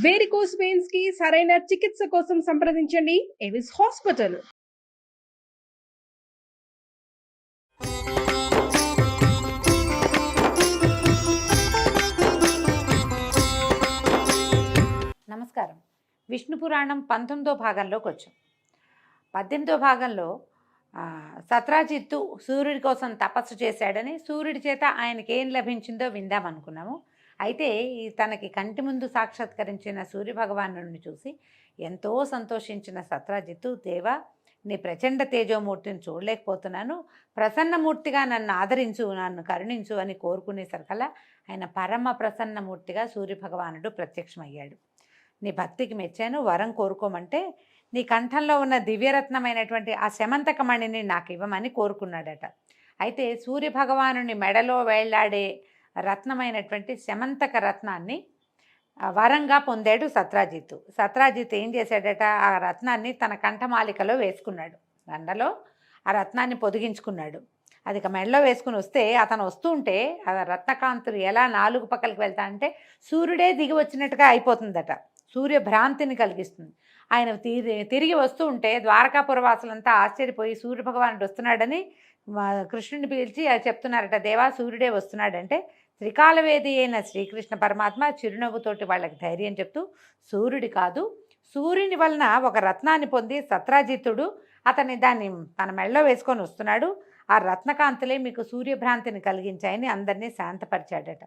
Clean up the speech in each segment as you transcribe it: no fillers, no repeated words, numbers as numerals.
Varicose veins కి సరైన చికిత్స కోసం సంప్రదించండి ఎవిస్ హాస్పిటల్. నమస్కారం. విష్ణు పురాణం 19వ భాగంలోకి వచ్చాం. 18వ భాగంలో సత్రాజిత్తు సూర్యుడి కోసం తపస్సు చేశాడని, సూర్యుడి చేత ఆయనకి ఏం లభించిందో విందామనుకున్నాము. అయితే తనకి కంటి ముందు సాక్షాత్కరించిన సూర్యభగవానుడిని చూసి ఎంతో సంతోషించిన సత్రాజిత్తు, దేవా, నీ ప్రచండ తేజోమూర్తిని చూడలేకపోతున్నాను, ప్రసన్నమూర్తిగా నన్ను ఆదరించు, నన్ను కరుణించు అని కోరుకునేసరికల్లా ఆయన పరమ ప్రసన్నమూర్తిగా సూర్యభగవానుడు ప్రత్యక్షమయ్యాడు. నీ భక్తికి మెచ్చాను, వరం కోరుకోమంటే నీ కంఠంలో ఉన్న దివ్యరత్నమైనటువంటి ఆ శమంతకమణిని నాకు ఇవ్వమని కోరుకున్నాడట. అయితే సూర్యభగవానుని మెడలో వేళ్లాడే రత్నమైనటువంటి శమంతక రత్నాన్ని వరంగా పొందాడు సత్రాజిత్తు. సత్రాజిత్తు ఏం చేశాడట, ఆ రత్నాన్ని తన కంఠమాలికలో వేసుకున్నాడు, దండలో ఆ రత్నాన్ని పొదిగించుకున్నాడు. అది మెడలో వేసుకుని వస్తే అతను వస్తూ ఉంటే ఆ రత్నకాంతులు ఎలా నాలుగు పక్కలకి వెళ్తా అంటే సూర్యుడే దిగి వచ్చినట్టుగా అయిపోతుందట, సూర్యభ్రాంతిని కలిగిస్తుంది. ఆయన తిరిగి వస్తూ ఉంటే ద్వారకాపురవాసులంతా ఆశ్చర్యపోయి సూర్యభగవానుడు వస్తున్నాడని కృష్ణుని పిలిచి చెప్తున్నారట, దేవా సూర్యుడే వస్తున్నాడంటే త్రికాలవేది అయిన శ్రీకృష్ణ పరమాత్మ చిరునవ్వుతోటి వాళ్ళకి ధైర్యం చెప్తూ, సూర్యుడి కాదు, సూర్యుని వలన ఒక రత్నాన్ని పొంది సత్రాజిత్తుడు దాన్ని తన మెడలో వేసుకొని వస్తున్నాడు, ఆ రత్నకాంతులే మీకు సూర్యభ్రాంతిని కలిగించాయని అందరినీ శాంతపరిచాడట.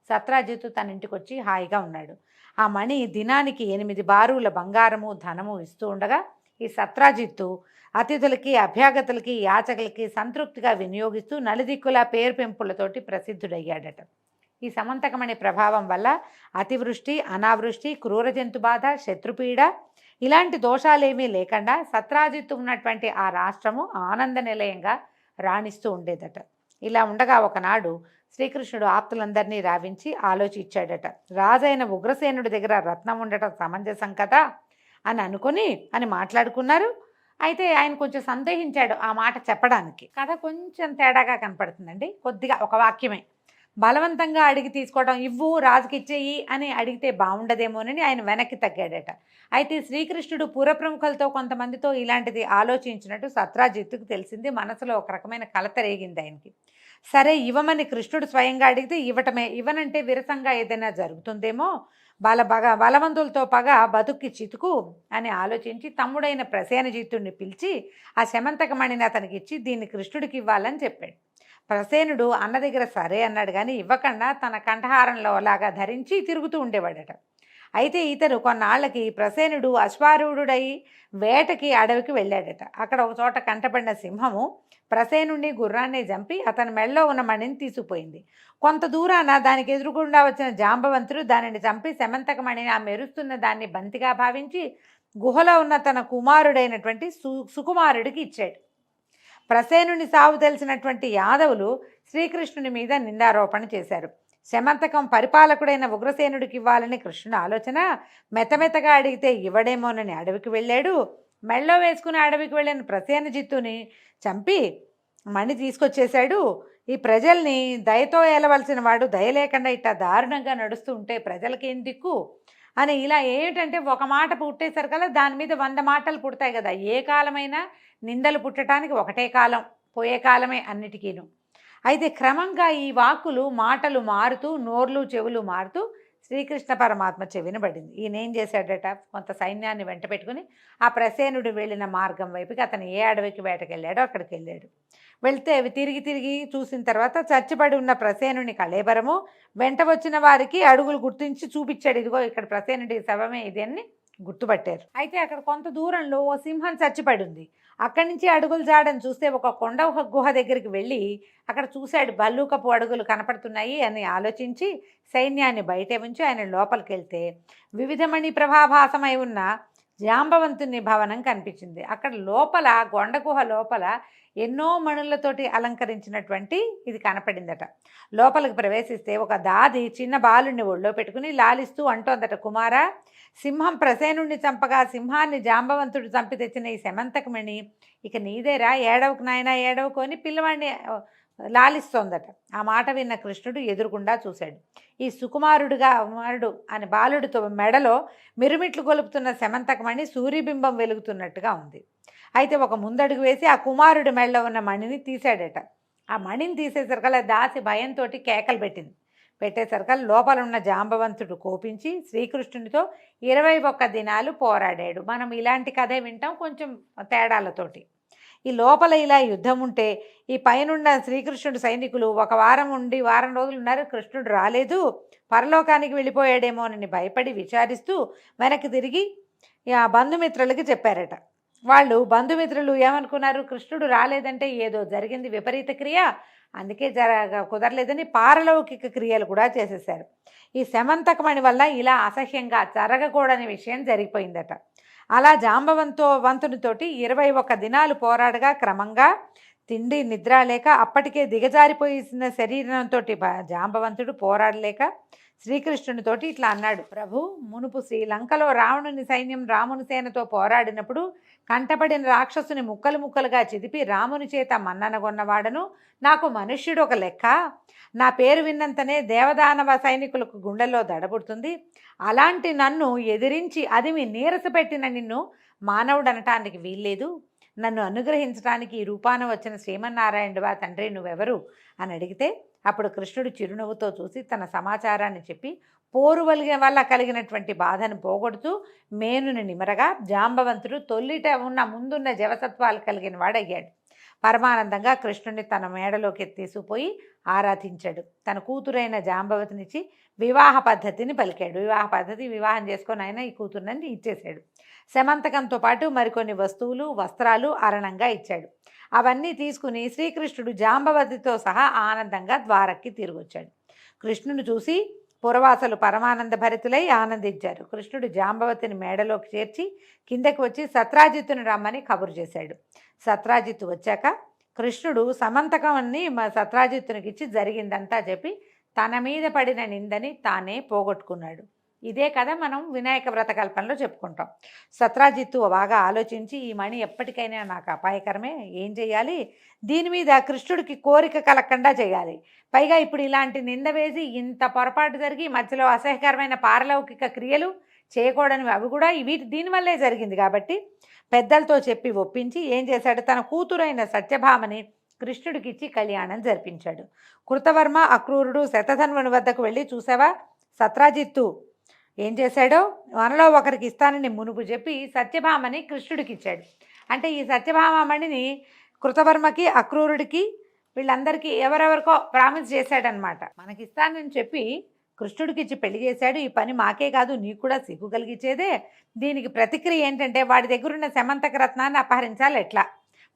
సత్రాజిత్తు తన ఇంటికి వచ్చి హాయిగా ఉన్నాడు. ఆ మణి దినానికి 8 బారుల బంగారము ధనము ఇస్తూ ఉండగా ఈ సత్రాజిత్తు అతిథులకి, అభ్యాగతులకి, యాచకులకి సంతృప్తిగా వినియోగిస్తూ నలుదిక్కుల పేరు పెంపులతోటి ప్రసిద్ధుడయ్యాడట. ఈ సమంతకమణి ప్రభావం వల్ల అతివృష్టి, అనావృష్టి, క్రూర జంతు బాధ, శత్రుపీడ ఇలాంటి దోషాలేమీ లేకుండా సత్రాజిత్తు ఉన్నటువంటి ఆ రాష్ట్రము ఆనంద నిలయంగా రాణిస్తూ ఉండేదట. ఇలా ఉండగా ఒకనాడు శ్రీకృష్ణుడు ఆప్తులందరినీ రావించి ఆలోచించాడట. రాజైన ఉగ్రసేనుడి దగ్గర రత్నం ఉండటం సమంజసం కదా అని అనుకుని మాట్లాడుకున్నారు. అయితే ఆయన కొంచెం సందేహించాడు ఆ మాట చెప్పడానికి. కథ కొంచెం తేడాగా కనపడుతుందండి, కొద్దిగా ఒక వాక్యమే. బలవంతంగా అడిగి తీసుకోవడం, ఇవ్వు రాజుకి ఇచ్చేయి అని అడిగితే బాగుండదేమోనని ఆయన వెనక్కి తగ్గాడట. అయితే శ్రీకృష్ణుడు పురప్రముఖులతో కొంతమందితో ఇలాంటిది ఆలోచించినట్టు సత్రాజిత్తుకు తెలిసింది. మనసులో ఒక రకమైన కలత రేగింది ఆయనకి. సరే ఇవ్వమని కృష్ణుడు స్వయంగా అడిగితే ఇవ్వటమే, ఇవ్వనంటే విరసంగా ఏదైనా జరుగుతుందేమో, బలవంతులతో పగ బతుక్కి చితుకు అని ఆలోచించి తమ్ముడైన ప్రసేనజిత్తుడిని పిలిచి ఆ శమంతకమణిని అతనికి ఇచ్చి దీన్ని కృష్ణుడికి ఇవ్వాలని చెప్పాడు. ప్రసేనుడు అన్న దగ్గర సరే అన్నాడు, కానీ ఇవ్వకుండా తన కంఠహారంలో లాగా ధరించి తిరుగుతూ ఉండేవాడట. అయితే ఇతను కొన్నాళ్ళకి ప్రసేనుడు అశ్వారూఢుడై వేటకి అడవికి వెళ్ళాడట. అక్కడ ఒక చోట కంటపడిన సింహము ప్రసేనుడిని, గుర్రాన్ని చంపి అతని మెడలో ఉన్న మణిని తీసుకుపోయింది. కొంత దూరాన దానికి ఎదురుగుండా వచ్చిన జాంబవంతుడు దానిని చంపి శమంతకమణిని ఆ మెరుస్తున్న దాన్ని బంతిగా భావించి గుహలో ఉన్న తన కుమారుడైనటువంటి సుకుమారుడికి ఇచ్చాడు. ప్రసేనుని సావు తెలిసినటువంటి యాదవులు శ్రీకృష్ణుని మీద నిందారోపణ చేశారు. శమంతకం పరిపాలకుడైన ఉగ్రసేనుడికి ఇవ్వాలని కృష్ణుని ఆలోచన. మెత్తమెత్తగా అడిగితే ఇవ్వడేమోనని అడవికి వెళ్ళాడు. మెళ్ళో వేసుకుని అడవికి వెళ్ళిన ప్రసేనజిత్తుని చంపి మణి తీసుకొచ్చేశాడు. ఈ ప్రజల్ని దయతో ఏలవలసిన వాడు దయ లేకుండా ఇట్లా దారుణంగా నడుస్తూ ఉంటే ప్రజలకేం దిక్కు అని ఇలా ఏమిటంటే ఒక మాట పుట్టేసరికల్లా దాని మీద 100 మాటలు పుడతాయి కదా. ఏ కాలమైనా నిందలు పుట్టడానికి ఒకటే కాలం, పోయే కాలమే అన్నిటికీను. అయితే క్రమంగా ఈ వాక్కులు, మాటలు మారుతూ, నోర్లు చెవులు మారుతూ శ్రీకృష్ణ పరమాత్మ చెవినబడింది. ఈయన ఏం చేశాడట, కొంత సైన్యాన్ని వెంట పెట్టుకుని ఆ ప్రసేనుడు వెళ్ళిన మార్గం వైపుకి అతను ఏ అడవికి వేటకెళ్ళాడో అక్కడికి వెళ్ళాడు. వెళ్తే అవి తిరిగి చూసిన తర్వాత చచ్చిపడి ఉన్న ప్రసేనుని కళేబరము వెంట వచ్చిన వారికి అడుగులు గుర్తించి చూపించాడు. ఇదిగో ఇక్కడ ప్రసేనుడి శవమే ఇది అని గుర్తుపట్టారు. అయితే అక్కడ కొంత దూరంలో ఓ సింహం చచ్చిపడి ఉంది. అక్కడి నుంచి అడుగులు జాడని చూస్తే ఒక కొండ గుహ దగ్గరికి వెళ్ళి అక్కడ చూశాడు, భల్లూకపు అడుగులు కనపడుతున్నాయి అని ఆలోచించి సైన్యాన్ని బయటే ఉంచి ఆయన లోపలికి వెళ్తే వివిధమణి ప్రభాభాసమై ఉన్న జాంబవంతుని భవనం కనిపించింది. అక్కడ లోపల గొండగుహ లోపల ఎన్నో మణులతోటి అలంకరించినటువంటి ఇది కనపడిందట. లోపలికి ప్రవేశిస్తే ఒక దాది చిన్న బాలుని ఒళ్ళో పెట్టుకుని లాలిస్తూ అంటోందట, కుమారా, సింహం ప్రసేనుణ్ణి చంపగా సింహాన్ని జాంబవంతుడు చంపి తెచ్చిన ఈ శమంతకమణి ఇక నీదేరా, ఏడవకు నాయనా ఏడవకు అని పిల్లవాడిని లాలిస్తోందట. ఆ మాట విన్న కృష్ణుడు ఎదురుగుండా చూశాడు. ఈ సుకుమారుడు అని బాలుడితో మెడలో మిరుమిట్లు గొలుపుతున్న శమంతకమణి సూర్యబింబం వెలుగుతున్నట్టుగా ఉంది. అయితే ఒక ముందడుగు వేసి ఆ కుమారుడి మెడలో ఉన్న మణిని తీశాడట. ఆ మణిని తీసేసరికల్లా దాసి భయంతో కేకలు పెట్టేసరికల్లా లోపల ఉన్న జాంబవంతుడు కోపించి శ్రీకృష్ణునితో 21 దినాలు పోరాడాడు. మనం ఇలాంటి కథే వింటాం, కొంచెం తేడాలతోటి. ఈ లోపల ఇలా యుద్ధం ఉంటే ఈ పైనున్న శ్రీకృష్ణుడు సైనికులు వారం రోజులు ఉన్నారు, కృష్ణుడు రాలేదు, పరలోకానికి వెళ్ళిపోయాడేమోనని భయపడి విచారిస్తూ వెనక్కి తిరిగి ఆ బంధుమిత్రులకి చెప్పారట. వాళ్ళు బంధుమిత్రులు ఏమనుకున్నారు, కృష్ణుడు రాలేదంటే ఏదో జరిగింది విపరీత క్రియ, అందుకే కుదరలేదని పారలౌకిక క్రియలు కూడా చేసేసారు. ఈ శమంతకమణి వల్ల ఇలా అసహ్యంగా జరగకూడని విషయం జరిగిపోయిందట. అలా జాంబవంతునితోటి 21 దినాలు పోరాడగా క్రమంగా తిండి నిద్ర లేక అప్పటికే దిగజారిపోయిన శరీరంతో జాంబవంతుడు పోరాడలేక శ్రీకృష్ణునితోటి ఇట్లా అన్నాడు. ప్రభు, మునుపు శ్రీలంకలో రావణుని సైన్యం రాముని సేనతో పోరాడినప్పుడు కంటపడిన రాక్షసుని ముక్కలు ముక్కలుగా చిదిపి రాముని చేత మన్ననగొన్నవాడను, నాకు మనుష్యుడు ఒక లెక్క, నా పేరు విన్నంతనే దేవదానవ సైనికులకు గుండెల్లో దడబుడుతుంది, అలాంటి నన్ను ఎదిరించి అదిమి నీరసపెట్టిన నిన్ను మానవుడు అనటానికి వీల్లేదు, నన్ను అనుగ్రహించడానికి ఈ రూపాన వచ్చిన శ్రీమన్నారాయణుడివా తండ్రి నువ్వెవరు అని అడిగితే అప్పుడు కృష్ణుడు చిరునవ్వుతో చూసి తన సమాచారాన్ని చెప్పి పోరు వల్ల కలిగినటువంటి బాధను పోగొడుతూ మేనుని నిమరగా జాంబవంతుడు తొల్లిట ముందున్న జవసత్వాలు కలిగిన వాడయ్యాడు. పరమానందంగా కృష్ణుడిని తన మేడలోకి తీసుకుపోయి ఆరాధించాడు. తన కూతురైన జాంబవతినిచ్చి వివాహ పద్ధతిని పలికాడు. వివాహం చేసుకొని ఆయన ఈ కూతురుని ఇచ్చేశాడు. శమంతకంతో పాటు మరికొన్ని వస్తువులు వస్త్రాలు అరణంగా ఇచ్చాడు. అవన్నీ తీసుకుని శ్రీకృష్ణుడు జాంబవతితో సహా ఆనందంగా ద్వారక్కి తిరిగొచ్చాడు. కృష్ణుని చూసి పురవాసులు పరమానంద భరితులై ఆనందించారు. కృష్ణుడు జాంబవతిని మేడలోకి చేర్చి కిందకి వచ్చి సత్రాజిత్తుని రమ్మని కబురు చేశాడు. సత్రాజిత్తు వచ్చాక కృష్ణుడు సమంతకాన్ని సత్రాజిత్తునికి ఇచ్చి జరిగిందంతా చెప్పి తన మీద పడిన నిందని తానే పోగొట్టుకున్నాడు. ఇదే కథ మనం వినాయక వ్రతకల్పనలో చెప్పుకుంటాం. సత్రాజిత్తు బాగా ఆలోచించి ఈ మణి ఎప్పటికైనా నాకు అపాయకరమే, ఏం చేయాలి, దీని మీద కృష్ణుడికి కోరిక కలగకుండా చేయాలి, పైగా ఇప్పుడు ఇలాంటి నింద వేసి ఇంత పొరపాటు జరిగి మధ్యలో అసహ్యకరమైన పారలౌకిక క్రియలు చేయకూడనివి అవి కూడా దీనివల్లే జరిగింది కాబట్టి పెద్దలతో చెప్పి ఒప్పించి ఏం చేశాడు, తన కూతురైన సత్యభామని కృష్ణుడికి ఇచ్చి కళ్యాణం జరిపించాడు. కృతవర్మ అక్రూరుడు శతధన్వుని వద్దకు వెళ్ళి చూసావా సత్రాజిత్తు ఏం చేశాడో, మనలో ఒకరికి ఇస్తానని మునుపు చెప్పి సత్యభామని కృష్ణుడికి ఇచ్చాడు. అంటే ఈ సత్యభామమణిని కృతవర్మకి అక్రూరుడికి వీళ్ళందరికీ ఎవరెవరికో ప్రామిస్ చేశాడనమాట. మనకి ఇస్తానని చెప్పి కృష్ణుడికి ఇచ్చి పెళ్లి చేశాడు. ఈ పని మాకే కాదు నీకు కూడా సిగ్గు కలిగించేదే. దీనికి ప్రతిక్రియ ఏంటంటే వాడి దగ్గరున్న శమంతక రత్నాన్ని అపహరించాలి, ఎట్లా,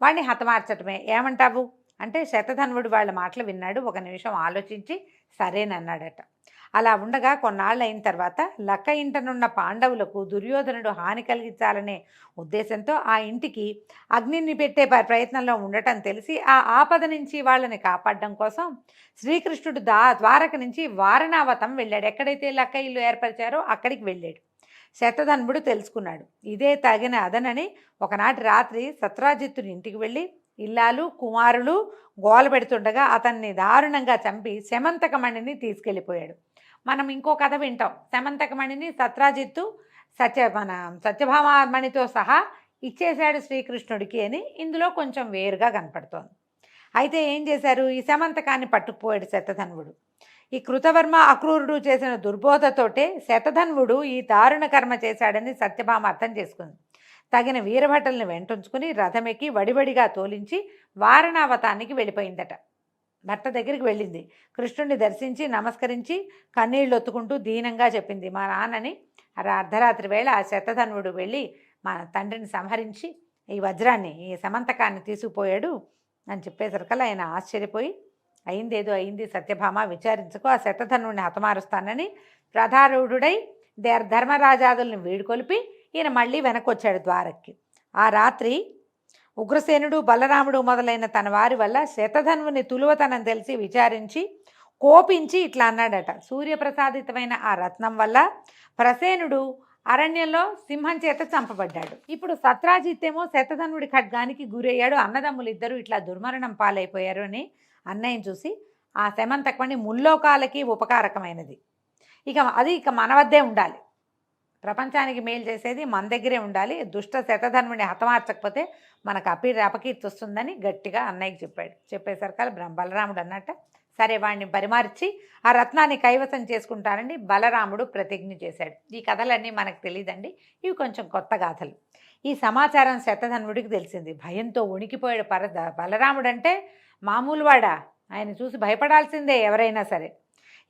వాడిని హతమార్చటమే, ఏమంటావు అంటే శతధన్వుడు వాళ్ళ మాటలు విన్నాడు. ఒక నిమిషం ఆలోచించి సరేనన్నాడట. అలా ఉండగా కొన్నాళ్ళు అయిన తర్వాత లక్క ఇంటనున్న పాండవులకు దుర్యోధనుడు హాని కలిగించాలనే ఉద్దేశంతో ఆ ఇంటికి అగ్నిని పెట్టే ప్రయత్నంలో ఉండటం తెలిసి ఆ ఆపద నుంచి వాళ్ళని కాపాడడం కోసం శ్రీకృష్ణుడు ద్వారక నుంచి వారణావతం వెళ్ళాడు. ఎక్కడైతే లక్క ఇల్లు ఏర్పరిచారో అక్కడికి వెళ్ళాడు. శతధన్వుడు తెలుసుకున్నాడు. ఇదే తగిన అదనని ఒకనాటి రాత్రి సత్రాజిత్తుని ఇంటికి వెళ్ళి ఇల్లాలు కుమారులు గోల పెడుతుండగా అతన్ని దారుణంగా చంపి శమంతకమణిని తీసుకెళ్ళిపోయాడు. మనం ఇంకో కథ వింటాం. శమంతకమణిని సత్రాజిత్తు సత్యభామమణితో సహా ఇచ్చేశాడు శ్రీకృష్ణుడికి అని ఇందులో కొంచెం వేరుగా కనపడుతోంది. అయితే ఏం చేశారు, ఈ శమంతకాన్ని పట్టుకుపోయాడు శతధన్వుడు. ఈ కృతవర్మ అక్రూరుడు చేసిన దుర్బోధతోటే శతధన్వుడు ఈ దారుణ కర్మ చేశాడని సత్యభామ అర్థం చేసుకుంది. తగిన వీరభటల్ని వెంటుంచుకుని రథమెక్కి వడివడిగా తోలించి వారణావతానికి వెళ్ళిపోయిందట. భర్త దగ్గరికి వెళ్ళింది. కృష్ణుడిని దర్శించి నమస్కరించి కన్నీళ్ళు ఒత్తుకుంటూ దీనంగా చెప్పింది, మా నాన్నని అర్ధరాత్రి వేళ ఆ శతధన్వుడు వెళ్ళి మా తండ్రిని సంహరించి ఈ వజ్రాన్ని ఈ సమంతకాన్ని తీసుకుపోయాడు అని చెప్పేసరికల్లా ఆయన ఆశ్చర్యపోయి అయిందేదో అయింది సత్యభామ, విచారించుకో, ఆ శతధన్వుడిని హతమారుస్తానని ప్రధారూఢుడై ధర్మరాజాదుల్ని వీడుకొలిపి ఈయన మళ్ళీ వెనకొచ్చాడు ద్వారక్కి. ఆ రాత్రి ఉగ్రసేనుడు బలరాముడు మొదలైన తన వారి వల్ల శతధన్వుని తులువతనం తెలిసి విచారించి కోపించి ఇట్లా అన్నాడట, సూర్యప్రసాదితమైన ఆ రత్నం వల్ల ప్రసేనుడు అరణ్యంలో సింహం చేత చంపబడ్డాడు. ఇప్పుడు సత్రాజిత్తేమో శతధన్వుడి ఖడ్గానికి గురయ్యాడు. అన్నదమ్ములు ఇద్దరు ఇట్లా దుర్మరణం పాలైపోయారు అని అన్నయ్యని చూసి ఆ శమంతకమణి ముల్లోకాలకి ఉపకారకమైనది, ఇక మన వద్దే ఉండాలి, ప్రపంచానికి మేలు చేసేది మన దగ్గరే ఉండాలి, దుష్ట శతధన్వుని హతమార్చకపోతే మనకు అపకీర్తి వస్తుందని గట్టిగా అన్నయ్యకి చెప్పాడు. చెప్పేసరికి బలరాముడు అన్నట్ట సరే వాడిని పరిమార్చి ఆ రత్నాన్ని కైవసం చేసుకుంటానని బలరాముడు ప్రతిజ్ఞ చేశాడు. ఈ కథలన్నీ మనకు తెలియదండి, ఇవి కొంచెం కొత్త గాథలు. ఈ సమాచారం శతధన్వుడికి తెలిసింది. భయంతో వణికిపోయాడు. బలరాముడు అంటే మామూలు వాడా? ఆయన చూసి భయపడాల్సిందే ఎవరైనా సరే.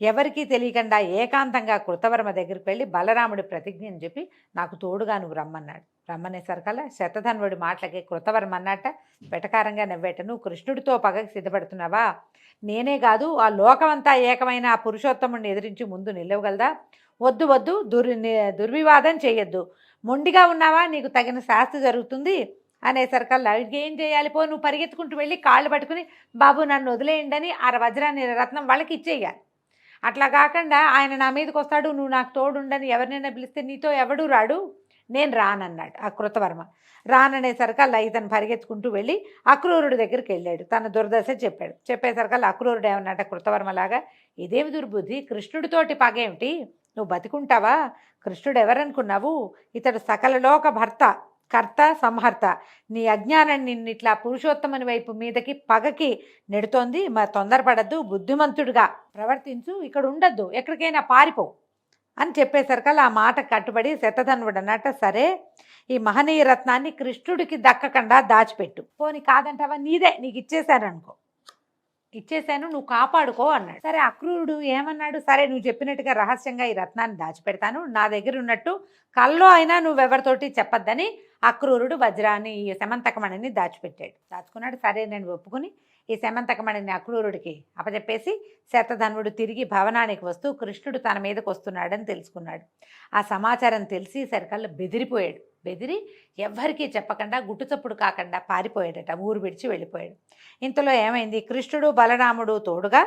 ఎవరికీ తెలియకుండా ఏకాంతంగా కృతవర్మ దగ్గరికి వెళ్ళి బలరాముడి ప్రతిజ్ఞని చెప్పి నాకు తోడుగా నువ్వు రమ్మన్నాడు. రమ్మనేసరికల్లా శతధన్వుడి మాటలకి కృతవర్మ అన్నట్ట వెటకారంగా నవ్వేట, నువ్వు కృష్ణుడితో పగకి సిద్ధపడుతున్నావా? నేనే కాదు ఆ లోకమంతా ఏకమైన ఆ పురుషోత్తముడిని ఎదిరించి ముందు నిలవగలదా? వద్దు వద్దు, దుర్వివాదం చేయొద్దు, మొండిగా ఉన్నావా నీకు తగిన శాస్తి జరుగుతుంది అనేసరికల్లా ఏం చేయాలి? పో, నువ్వు పరిగెత్తుకుంటూ వెళ్ళి కాళ్ళు పట్టుకుని బాబు నన్ను వదిలేయండి అని ఆ వజ్రాన్ని రత్నం వాళ్ళకి ఇచ్చేయాలి. అట్లా కాకుండా ఆయన నా మీదకి వస్తాడు, నువ్వు నాకు తోడుండని ఎవరినైనా పిలిస్తే నీతో ఎవడూ రాడు, నేను రానన్నాడు ఆ కృతవర్మ. రాననేసరికల్లా ఇతను పరిగెత్తుకుంటూ వెళ్ళి అక్రూరుడి దగ్గరికి వెళ్ళాడు. తన దుర్దశ చెప్పాడు. చెప్పేసరికల్లా అక్రూరుడు ఏమన్నట్ట కృతవర్మలాగా, ఇదేమి దుర్బుద్ధి, కృష్ణుడితోటి పగేమిటి, నువ్వు బతికుంటావా? కృష్ణుడు ఎవరనుకున్నావు? ఇతడు సకలలోక భర్త, కర్త, సంహర్త. నీ అజ్ఞానం నిన్నిట్లా పురుషోత్తముని వైపు మీదకి పగకి నెడుతోంది. తొందరపడద్దు, బుద్ధిమంతుడిగా ప్రవర్తించు, ఇక్కడ ఉండద్దు, ఎక్కడికైనా పారిపో అని చెప్పేసరికల్లా ఆ మాట కట్టుబడి శతధన్వుడు అన్నట్ట సరే ఈ మహనీయ రత్నాన్ని కృష్ణుడికి దక్కకుండా దాచిపెట్టు, పోని కాదంటావా నీదే, నీకు ఇచ్చేసాను నువ్వు కాపాడుకో అన్నాడు. సరే అక్రూరుడు ఏమన్నాడు, సరే నువ్వు చెప్పినట్టుగా రహస్యంగా ఈ రత్నాన్ని దాచిపెడతాను, నా దగ్గర ఉన్నట్టు కల్లో అయినా నువ్వెవరితోటి చెప్పొద్దని అక్రూరుడు వజ్రాన్ని ఈ శమంతకమణిని దాచుకున్నాడు. సరే నేను ఒప్పుకుని ఈ శమంతకమణిని అక్రూరుడికి అప్పచెప్పేసి శతధన్వుడు తిరిగి భవనానికి వస్తూ కృష్ణుడు తన మీదకి వస్తున్నాడని తెలుసుకున్నాడు. ఆ సమాచారం తెలిసి సరికల్లా బెదిరి ఎవ్వరికీ చెప్పకుండా గుట్టుచప్పుడు కాకుండా పారిపోయాడట, ఊరు విడిచి వెళ్ళిపోయాడు. ఇంతలో ఏమైంది, కృష్ణుడు బలరాముడు తోడుగా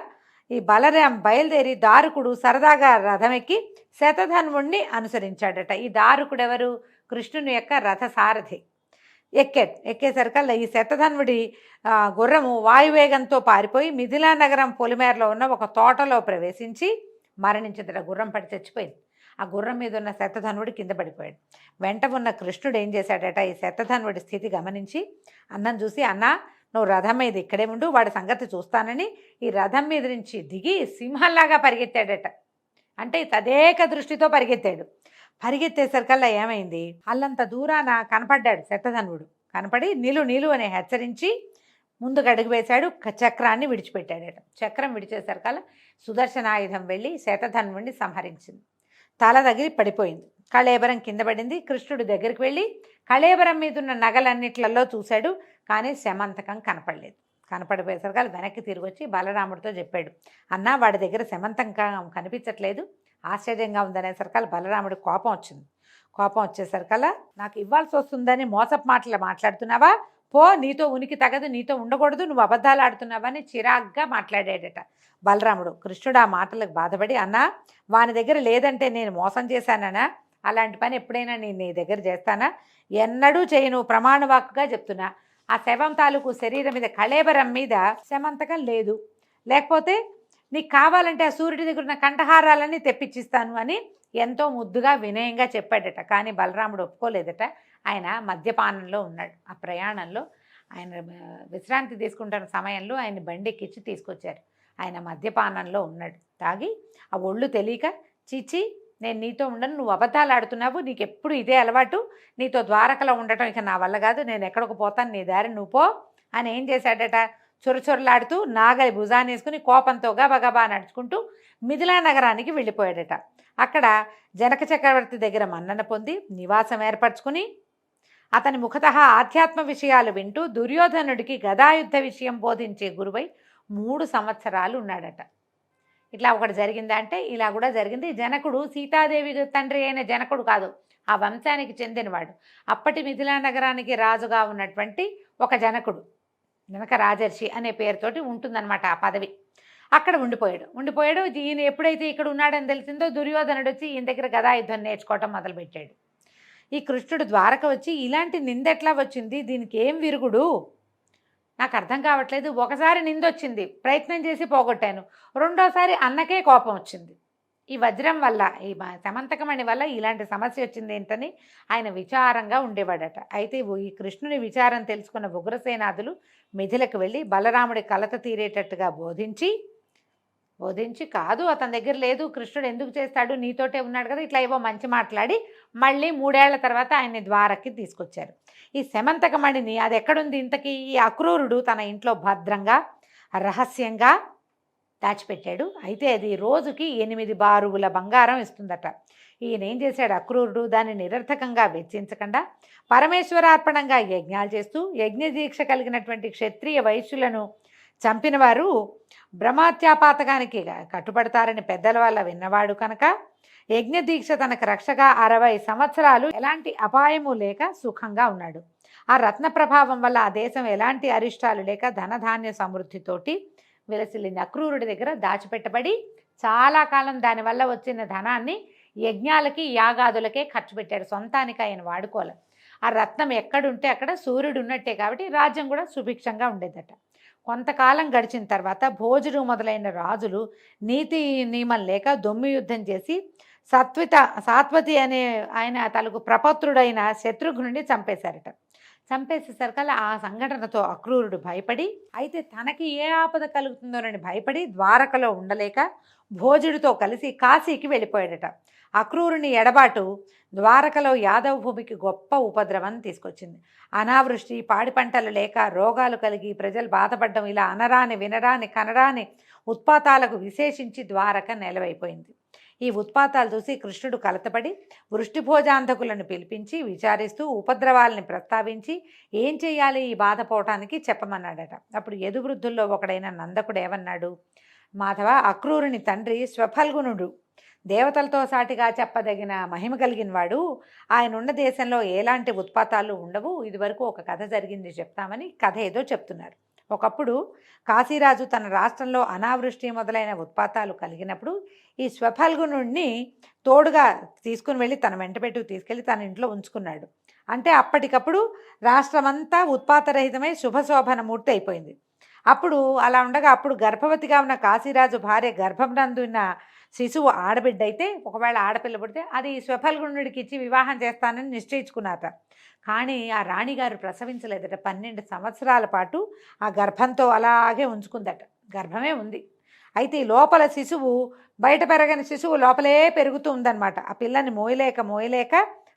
ఈ బలరాం బయలుదేరి దారుకుడు సరదాగా రథమెక్కి శతధన్వుణ్ణి అనుసరించాడట. ఈ దారుకుడు ఎవరు? కృష్ణుని యొక్క రథసారథి. ఎక్కేసరికల్లా ఈ శతధన్వుడి గుర్రము వాయువేగంతో పారిపోయి మిథిలా నగరం పొలిమేరలో ఉన్న ఒక తోటలో ప్రవేశించి మరణించిందట. గుర్రం పడి చచ్చిపోయింది. ఆ గుర్రం మీద ఉన్న శతధన్వుడు కింద పడిపోయాడు. వెంట ఉన్న కృష్ణుడు ఏం చేశాడట, ఈ శతధన్వుడి స్థితి గమనించి అన్నం చూసి, అన్నా నువ్వు రథం మీద ఇక్కడే ఉండు, వాడి సంగతి చూస్తానని ఈ రథం మీద నుంచి దిగి సింహంలాగా పరిగెత్తాడట. అంటే తదేక దృష్టితో పరిగెత్తేసరికల్లా ఏమైంది, అల్లంత దూరాన కనపడ్డాడు శతధన్వుడు. కనపడి నిలు అని హెచ్చరించి ముందుకు అడుగు వేశాడు. చక్రాన్ని విడిచిపెట్టాడట. చక్రం విడిచేసరికల్లా సుదర్శనాయుధం వెళ్ళి శతధన్వుడిని సంహరించింది. తల తగిలి పడిపోయింది. కళేబరం కింద పడింది. కృష్ణుడి దగ్గరికి వెళ్ళి కళేబరం మీద ఉన్న నగలన్నిట్లలో చూశాడు, కానీ శమంతకం కనపడలేదు. కనపడిపోయేసరికి వెనక్కి తిరిగి వచ్చి బలరాముడితో చెప్పాడు, అన్నా వాడి దగ్గర శమంతకం కనిపించట్లేదు, ఆశ్చర్యంగా ఉందనేసరికల్లా బలరాముడికి కోపం వచ్చేసరికల్లా నాకు ఇవ్వాల్సి వస్తుందని మోసపు మాటలు మాట్లాడుతున్నావా, పో, నీతో ఉనికి తగదు, నీతో ఉండకూడదు, నువ్వు అబద్ధాలు ఆడుతున్నావని చిరాగ్గా మాట్లాడాడట బలరాముడు. కృష్ణుడు ఆ మాటలకు బాధపడి, అన్నా వాని దగ్గర లేదంటే నేను మోసం చేశానా, అలాంటి పని ఎప్పుడైనా నేను నీ దగ్గర చేస్తానా, ఎన్నడూ చేయను, ప్రమాణవాక్కుగా చెప్తున్నా. ఆ శవం తాలూకు శరీరం మీద కళేబరం మీద శమంతకం లేదు, లేకపోతే నీకు కావాలంటే ఆ సూర్యుడి దగ్గర ఉన్న కంఠహారాలన్నీ తెప్పించిస్తాను అని ఎంతో ముద్దుగా వినయంగా చెప్పాడట. కానీ బలరాముడు ఒప్పుకోలేదట. ఆయన మద్యపానంలో ఉన్నాడు. ఆ ప్రయాణంలో ఆయన విశ్రాంతి తీసుకుంటున్న సమయంలో ఆయన బండి ఎక్కించి తీసుకొచ్చారు. ఆయన మద్యపానంలో ఉన్నాడు. తాగి ఆ ఒళ్ళు తెలియక, చీచి నేను నీతో ఉండను, నువ్వు అబద్ధాలు ఆడుతున్నావు, నీకు ఎప్పుడు ఇదే అలవాటు, నీతో ద్వారకలో ఉండటం ఇక నా వల్ల కాదు, నేను ఎక్కడికి పోతాను, నీ దారి నువ్వు పో అని ఏం చేశాడట, చొరచొరలాడుతూ నాగలి భుజాన్ని వేసుకుని కోపంతో గబగబా నడుచుకుంటూ మిథిలా నగరానికి వెళ్ళిపోయాడట. అక్కడ జనక చక్రవర్తి దగ్గర మన్నన పొంది నివాసం ఏర్పరచుకుని అతని ముఖతః ఆధ్యాత్మ విషయాలు వింటూ దుర్యోధనుడికి గదాయుద్ధ విషయం బోధించే గురువై 3 సంవత్సరాలు ఉన్నాడట. ఇట్లా ఒకటి జరిగిందా అంటే ఇలా కూడా జరిగింది. జనకుడు సీతాదేవి తండ్రి అయిన జనకుడు కాదు, ఆ వంశానికి చెందినవాడు. అప్పటి మిథిలా నగరానికి రాజుగా ఉన్నటువంటి ఒక జనకుడు, జనక రాజర్షి అనే పేరుతోటి ఉంటుందన్నమాట ఆ పదవి. అక్కడ ఉండిపోయాడు. ఈయన ఎప్పుడైతే ఇక్కడ ఉన్నాడని తెలిసిందో దుర్యోధనుడు వచ్చి ఈయన దగ్గర గదాయుద్ధం నేర్చుకోవటం మొదలుపెట్టాడు. ఈ కృష్ణుడు ద్వారక వచ్చి ఇలాంటి నిందెట్లా వచ్చింది, దీనికి ఏం విరుగుడు, నాకు అర్థం కావట్లేదు. ఒకసారి నిందొచ్చింది, ప్రయత్నం చేసి పోగొట్టాను. రెండోసారి అన్నకే కోపం వచ్చింది. ఈ వజ్రం వల్ల, ఈ సమంతకమణి వల్ల ఇలాంటి సమస్య వచ్చింది ఏంటని ఆయన విచారంగా ఉండేవాడట. అయితే ఈ కృష్ణుని విచారం తెలుసుకున్న ఉగ్రసేనాదులు మిథిలకు వెళ్ళి బలరాముడి కలత తీరేటట్టుగా బోధించి కాదు అతని దగ్గర లేదు, కృష్ణుడు ఎందుకు చేస్తాడు, నీతోటే ఉన్నాడు కదా, ఇట్లా ఏవో మంచి మాట్లాడి మళ్ళీ 3 ఏళ్ల తర్వాత ఆయన్ని ద్వారకి తీసుకొచ్చారు. ఈ సమంతకమణిని అది ఎక్కడుంది ఇంతకీ? ఈ అక్రూరుడు తన ఇంట్లో భద్రంగా రహస్యంగా దాచిపెట్టాడు. అయితే అది రోజుకి 8 బారుగుల బంగారం ఇస్తుందట. ఈయన ఏం చేశాడు అక్రూరుడు? దాన్ని నిరర్థకంగా వెచ్చించకుండా పరమేశ్వరార్పణంగా యజ్ఞాలు చేస్తూ యజ్ఞదీక్ష కలిగినటువంటి క్షత్రియ వైశ్యులను చంపిన వారు బ్రహ్మత్యాపాతకానికి కట్టుబడతారని పెద్దల వల్ల విన్నవాడు కనుక యజ్ఞదీక్ష తనకు రక్షగా 60 సంవత్సరాలు ఎలాంటి అపాయము లేక సుఖంగా ఉన్నాడు. ఆ రత్న ప్రభావం వల్ల ఆ దేశం ఎలాంటి అరిష్టాలు లేక ధనధాన్య సమృద్ధితోటి విలసిల్లింది. అక్రూరుడి దగ్గర దాచిపెట్టబడి చాలా కాలం దానివల్ల వచ్చిన ధనాన్ని యజ్ఞాలకి యాగాదులకే ఖర్చు పెట్టాడు. సొంతానికి ఆయన వాడుకోవాలి. ఆ రత్నం ఎక్కడుంటే అక్కడ సూర్యుడు ఉన్నట్టే కాబట్టి రాజ్యం కూడా సుభిక్షంగా ఉండేదట. కొంతకాలం గడిచిన తర్వాత భోజుడు మొదలైన రాజులు నీతి నియమం లేక దొమ్మి యుద్ధం చేసి సాత్వతి అనే ఆయన తనకు ప్రపత్రుడైన శత్రుఘ్నుడిని చంపేశారట. చంపేసేసరికల్లా ఆ సంఘటనతో అక్రూరుడు భయపడి, అయితే తనకి ఏ ఆపద కలుగుతుందోనని భయపడి ద్వారకలో ఉండలేక భోజుడితో కలిసి కాశీకి వెళ్ళిపోయాడట. అక్రూరుని ఎడబాటు ద్వారకలో యాదవ భూమికి గొప్ప ఉపద్రవం తీసుకొచ్చింది. అనావృష్టి, పాడి పంటలు లేక రోగాలు కలిగి ప్రజలు బాధపడడం, ఇలా అనరాని వినరాని కనరాని ఉత్పాతాలకు విశేషించి ద్వారక నెలవైపోయింది. ఈ ఉత్పాతాలు చూసి కృష్ణుడు కలతపడి వృష్టిభోజాంధకులను పిలిపించి విచారిస్తూ ఉపద్రవాలని ప్రస్తావించి ఏం చేయాలి ఈ బాధ పోవటానికి చెప్పమన్నాడట. అప్పుడు యదువృద్ధుల్లో ఒకడైన నందకుడు ఏమన్నాడు? మాధవ, అక్రూరుని తండ్రి స్వఫల్గునుడు దేవతలతో సాటిగా చెప్పదగిన మహిమ కలిగిన వాడు. ఆయన ఉన్న దేశంలో ఎలాంటి ఉత్పాతాలు ఉండవు. ఇదివరకు ఒక కథ జరిగింది చెప్తామని కథ ఏదో చెప్తున్నారు. ఒకప్పుడు కాశీరాజు తన రాష్ట్రంలో అనావృష్టి మొదలైన ఉత్పాతాలు కలిగినప్పుడు ఈ స్వఫల్గునుడిని తోడుగా తీసుకుని వెళ్ళి తన వెంటబెట్టు తీసుకెళ్ళి తన ఇంట్లో ఉంచుకున్నాడు. అంటే అప్పటికప్పుడు రాష్ట్రమంతా ఉత్పాతరహితమై శుభశోభనమూర్తి అయిపోయింది. అప్పుడు అలా ఉండగా అప్పుడు గర్భవతిగా ఉన్న కాశీరాజు భార్య గర్భంనందున్న శిశువు ఆడబిడ్డ అయితే, ఒకవేళ ఆడపిల్ల పుడితే అది స్వఫల్గునుడికి ఇచ్చి వివాహం చేస్తానని నిశ్చయించుకున్నారట. కానీ ఆ రాణిగారు ప్రసవించలేదట. 12 సంవత్సరాల పాటు ఆ గర్భంతో అలాగే ఉంచుకుందట. గర్భమే ఉంది. అయితే ఈ లోపల శిశువు, బయట పెరగని శిశువు లోపలే పెరుగుతూ ఉందన్నమాట. ఆ పిల్లని మోయలేక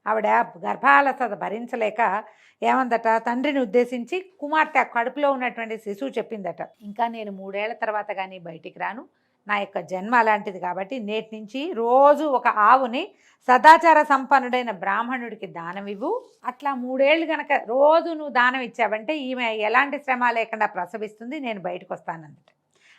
ఆవిడ గర్భాలసత భరించలేక ఏమందట, తండ్రిని ఉద్దేశించి కుమార్తె కడుపులో ఉన్నటువంటి శిశువు చెప్పిందట, ఇంకా నేను 3 ఏళ్ల తర్వాత కానీ బయటికి రాను, నా యొక్క జన్మ అలాంటిది కాబట్టి నేటి నుంచి రోజు ఒక ఆవుని సదాచార సంపన్నుడైన బ్రాహ్మణుడికి దానం ఇవ్వు. అట్లా 3 ఏళ్ళు కనుక రోజు నువ్వు దానం ఇచ్చావంటే ఈమె ఎలాంటి శ్రమ లేకుండా ప్రసవిస్తుంది, నేను బయటకు వస్తానందట.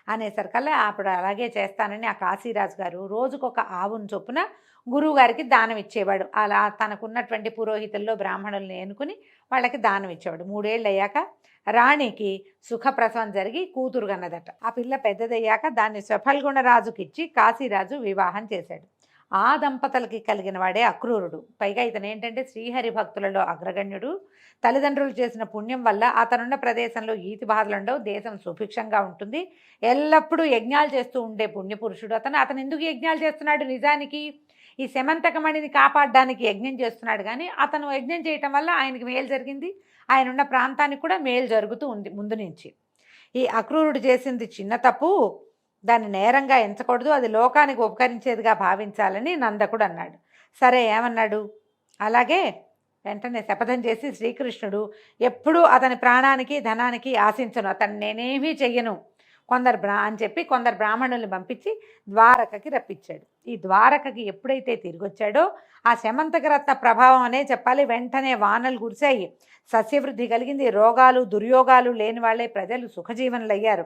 అనేసరికల్లా అప్పుడు అలాగే చేస్తానని ఆ కాశీరాజు గారు రోజుకొక ఆవును చొప్పున గురువుగారికి దానం ఇచ్చేవాడు. అలా తనకున్నటువంటి పురోహితుల్లో బ్రాహ్మణుల్ని ఎన్నుకుని వాళ్ళకి దానం ఇచ్చేవాడు. 3 ఏళ్ళు అయ్యాక రాణికి సుఖప్రసవం జరిగి కూతురు కన్నదట. ఆ పిల్ల పెద్దదయ్యాక దాన్ని స్వఫల్గుణరాజుకి ఇచ్చి కాశీరాజు వివాహం చేశాడు. ఆ దంపతులకి కలిగిన వాడే అక్రూరుడు. పైగా ఇతను ఏంటంటే శ్రీహరి భక్తులలో అగ్రగణ్యుడు. తల్లిదండ్రులు చేసిన పుణ్యం వల్ల అతనున్న ప్రదేశంలో ఈతి బాధలుండవు, దేశం సుభిక్షంగా ఉంటుంది. ఎల్లప్పుడూ యజ్ఞాలు చేస్తూ ఉండే పుణ్యపురుషుడు అతను ఎందుకు యజ్ఞాలు చేస్తున్నాడు? నిజానికి ఈ సమంతకమణిని కాపాడడానికి యజ్ఞం చేస్తున్నాడు. కానీ అతను యజ్ఞం చేయటం వల్ల ఆయనకి మేలు జరిగింది, ఆయన ఉన్న ప్రాంతానికి కూడా మేలు జరుగుతూ ఉంది ముందు నుంచి. ఈ అక్రూరుడు చేసింది చిన్న తప్పు, దాన్ని నేరంగా ఎంచకూడదు, అది లోకానికి ఉపకరించేదిగా భావించాలని నందకుడు అన్నాడు. సరే ఏమన్నాడు? అలాగే వెంటనే శపథం చేసి శ్రీకృష్ణుడు ఎప్పుడూ అతని ప్రాణానికి ధనానికి ఆశించను, అతను నేనేమీ చెయ్యను అని చెప్పి కొందరు బ్రాహ్మణుల్ని పంపించి ద్వారకకి రప్పించాడు. ఈ ద్వారకకి ఎప్పుడైతే తిరిగి వచ్చాడో ఆ శమంతకరత్న ప్రభావం అనే చెప్పాలి, వెంటనే వానలు కురిశాయి, సస్యవృద్ధి కలిగింది, రోగాలు దుర్యోగాలు లేని వాళ్ళే ప్రజలు సుఖజీవనులు అయ్యారు,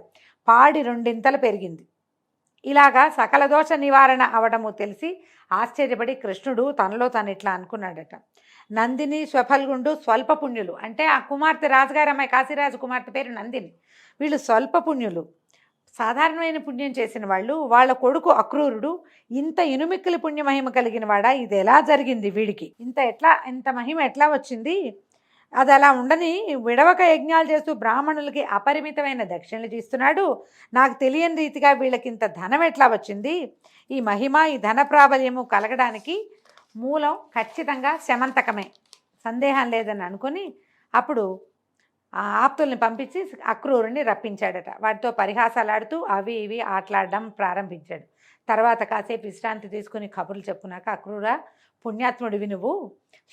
పాడి 2 ఇంతలు పెరిగింది. ఇలాగా సకల దోష నివారణ అవడము తెలిసి ఆశ్చర్యపడి కృష్ణుడు తనలో తను ఇట్లా అనుకున్నాడట, నందిని స్వఫల్గుండు స్వల్ప పుణ్యులు. అంటే ఆ కుమార్తె రాజుగారు అమ్మాయి కాశీరాజు కుమార్తె పేరు నందిని. వీళ్ళు స్వల్ప పుణ్యులు, సాధారణమైన పుణ్యం చేసిన వాళ్ళు. వాళ్ళ కొడుకు అక్రూరుడు ఇంత ఇనుమిక్కిలి పుణ్యమహిమ కలిగిన వాడా? ఇది ఎలా జరిగింది వీడికి? ఇంత మహిమ ఎట్లా వచ్చింది? అది అలా ఉండని విడవక యజ్ఞాలు చేస్తూ బ్రాహ్మణులకి అపరిమితమైన దక్షిణలు ఇస్తున్నాడు. నాకు తెలియని రీతిగా వీళ్ళకి ఇంత ధనం ఎట్లా వచ్చింది? ఈ మహిమ, ఈ ధన ప్రాబల్యము కలగడానికి మూలం ఖచ్చితంగా శమంతకమే, సందేహం లేదని అనుకుని అప్పుడు ఆ ఆప్తుల్ని పంపించి అక్రూరుని రప్పించాడట. వాటితో పరిహాసాలాడుతూ అవి ఇవి ఆటలాడడం ప్రారంభించాడు. తర్వాత కాసేపు విశ్రాంతి తీసుకుని కబుర్లు చెప్పుకున్నాక, అక్రూరా, పుణ్యాత్ముడివి నువ్వు,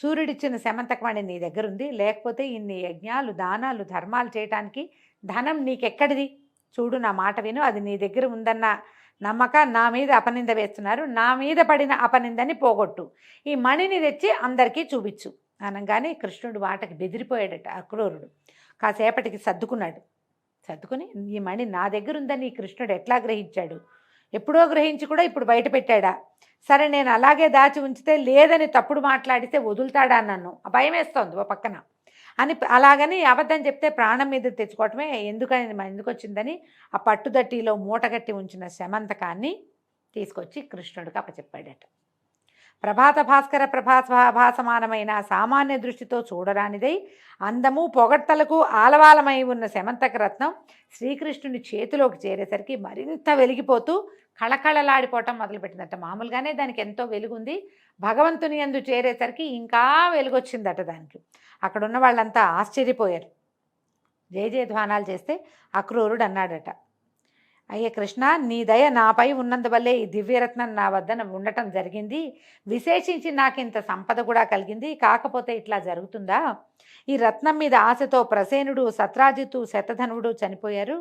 సూర్యుడిచ్చిన శమంతకమణి నీ దగ్గరుంది, లేకపోతే ఇన్ని యజ్ఞాలు, దానాలు, ధర్మాలు చేయటానికి ధనం నీకెక్కడిది? చూడు, నా మాట విను, అది నీ దగ్గర ఉందన్న నమ్మక నా మీద అపనింద వేస్తున్నారు, నా మీద పడిన అపనిందని పోగొట్టు, ఈ మణిని తెచ్చి అందరికీ చూపించు అనగానే కృష్ణుడు వాటకి బెదిరిపోయాడట. అక్రూరుడు కాసేపటికి సర్దుకుని ఈ మణి నా దగ్గర ఉందని కృష్ణుడు ఎట్లా గ్రహించాడు? ఎప్పుడో గ్రహించి కూడా ఇప్పుడు బయట పెట్టాడా? సరే, నేను అలాగే దాచి ఉంచితే లేదని తప్పుడు మాట్లాడితే వదులుతాడా నన్ను? భయం వేస్తోంది ఓ పక్కన అని, అలాగని అబద్ధం చెప్తే ప్రాణం మీద తెచ్చుకోవటమే, ఎందుకు వచ్చిందని ఆ పట్టుదట్టిలో మూటగట్టి ఉంచిన శమంతకాన్ని తీసుకొచ్చి కృష్ణుడికి అప్పచెప్పాడట. ప్రభాత భాస్కర ప్రభాసమానమైన సామాన్య దృష్టితో చూడరానిదై అందము పొగడ్తలకు ఆలవాలమై ఉన్న శమంతక రత్నం శ్రీకృష్ణుని చేతిలోకి చేరేసరికి మరింత వెలిగిపోతూ కళకళలాడిపోవటం మొదలుపెట్టిందట. మామూలుగానే దానికి ఎంతో వెలుగుంది, భగవంతుని యందు చేరేసరికి ఇంకా వెలుగొచ్చిందట దానికి. అక్కడున్న వాళ్ళంతా ఆశ్చర్యపోయారు. జయజయధ్వానాలు చేస్తే అక్రూరుడు అన్నాడట, అయ్యే కృష్ణ, నీ దయ నాపై ఉన్నందువల్లే ఈ దివ్యరత్నం నా వద్ద ఉండటం జరిగింది, విశేషించి నాకు ఇంత సంపద కూడా కలిగింది, కాకపోతే ఇట్లా జరుగుతుందా? ఈ రత్నం మీద ఆశతో ప్రసేనుడు, సత్రాజిత్తు, శతధనుడు చనిపోయారు.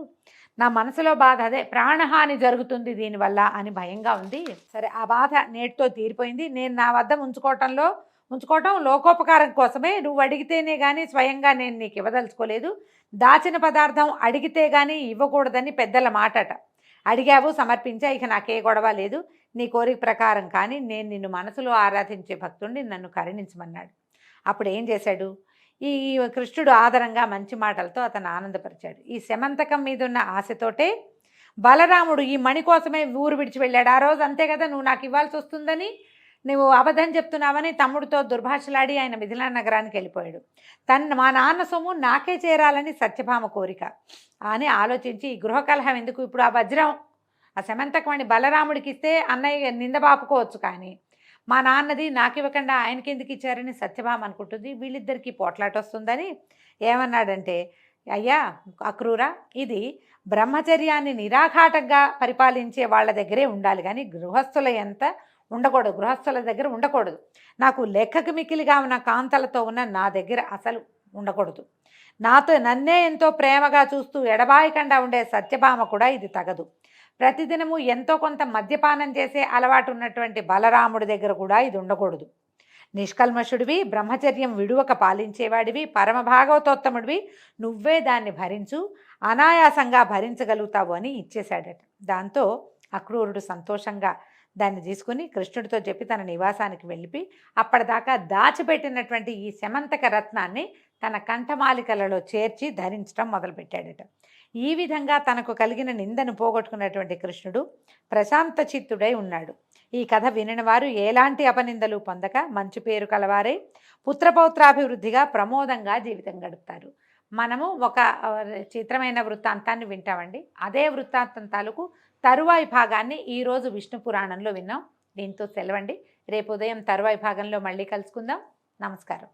నా మనసులో బాధ అదే, ప్రాణహాని జరుగుతుంది దీనివల్ల అని భయంగా ఉంది. సరే, ఆ బాధ నేటితో తీరిపోయింది. నేను నా వద్ద ఉంచుకోవటం లోకోపకారం కోసమే. నువ్వు అడిగితేనే కానీ స్వయంగా నేను నీకు ఇవ్వదలుచుకోలేదు. దాచిన పదార్థం అడిగితే కానీ ఇవ్వకూడదని పెద్దల మాటట. అడిగావు, సమర్పించా, ఇక నాకే గొడవ లేదు. నీ కోరిక ప్రకారం కానీ నేను నిన్ను మనసులో ఆరాధించే భక్తుడిని, నన్ను కరుణించమన్నాడు. అప్పుడు ఏం చేశాడు? ఈ కృష్ణుడు ఆదరంగా మంచి మాటలతో అతను ఆనందపరిచాడు. ఈ శమంతకం మీద ఉన్న ఆశతోటే బలరాముడు ఈ మణి కోసమే ఊరు విడిచి వెళ్ళాడు. ఆ రోజు అంతే కదా, నువ్వు నాకు ఇవ్వాల్సి వస్తుందని, నువ్వు అబద్ధం చెప్తున్నావని తమ్ముడితో దుర్భాషలాడి ఆయన మిథిలా నగరానికి వెళ్ళిపోయాడు. మా నాన్న సొమ్ము నాకే చేరాలని సత్యభామ కోరిక అని ఆలోచించి, ఈ గృహకలహం ఎందుకు, ఇప్పుడు ఆ వజ్రం, ఆ శమంతకమణి బలరాముడికి ఇస్తే అన్నయ్య నిందబాపుకోవచ్చు, కానీ మా నాన్నది నాకు ఇవ్వకుండా ఆయనకి ఎందుకు ఇచ్చారని సత్యభామ అనుకుంటుంది. వీళ్ళిద్దరికీ పోట్లాట వస్తుందని ఏమన్నాడంటే, అయ్యా అక్రూరా, ఇది బ్రహ్మచర్యాన్ని నిరాఘాటంగా పరిపాలించే వాళ్ళ దగ్గరే ఉండాలి, కానీ గృహస్థుల దగ్గర ఉండకూడదు. నాకు లెక్కకు మిక్కిలిగా ఉన్న కాంతలతో ఉన్న నా దగ్గర అసలు ఉండకూడదు. నన్నే ఎంతో ప్రేమగా చూస్తూ ఎడబాయకుండా ఉండే సత్యభామ కూడా ఇది తగదు. ప్రతిదినము ఎంతో కొంత మద్యపానం చేసే అలవాటు ఉన్నటువంటి బలరాముడి దగ్గర కూడా ఇది ఉండకూడదు. నిష్కల్మషుడివి, బ్రహ్మచర్యం విడువక పాలించేవాడివి, పరమభాగవతోత్తముడివి, నువ్వే దాన్ని భరించు, అనాయాసంగా భరించగలుగుతావు అని ఇచ్చేశాడట. దాంతో అక్రూరుడు సంతోషంగా దాన్ని తీసుకుని కృష్ణుడితో చెప్పి తన నివాసానికి వెళ్ళి అప్పటిదాకా దాచిపెట్టినటువంటి ఈ శమంతక రత్నాన్ని తన కంఠమాలికలలో చేర్చి ధరించడం మొదలుపెట్టాడట. ఈ విధంగా తనకు కలిగిన నిందను పోగొట్టుకున్నటువంటి కృష్ణుడు ప్రశాంత చిత్తుడై ఉన్నాడు. ఈ కథ వినిన వారు ఎలాంటి అపనిందలు పొందక మంచి పేరు కలవారై పుత్రపౌత్రాభివృద్ధిగా ప్రమోదంగా జీవితం గడుపుతారు. మనము ఒక చిత్రమైన వృత్తాంతాన్ని వింటామండి. అదే వృత్తాంతం తాలూకు తరువాయి భాగాన్ని ఈరోజు విష్ణు పురాణంలో విన్నాం. దీంతో సెలవండి. రేపు ఉదయం తరువాయి భాగంలో మళ్ళీ కలుసుకుందాం. నమస్కారం.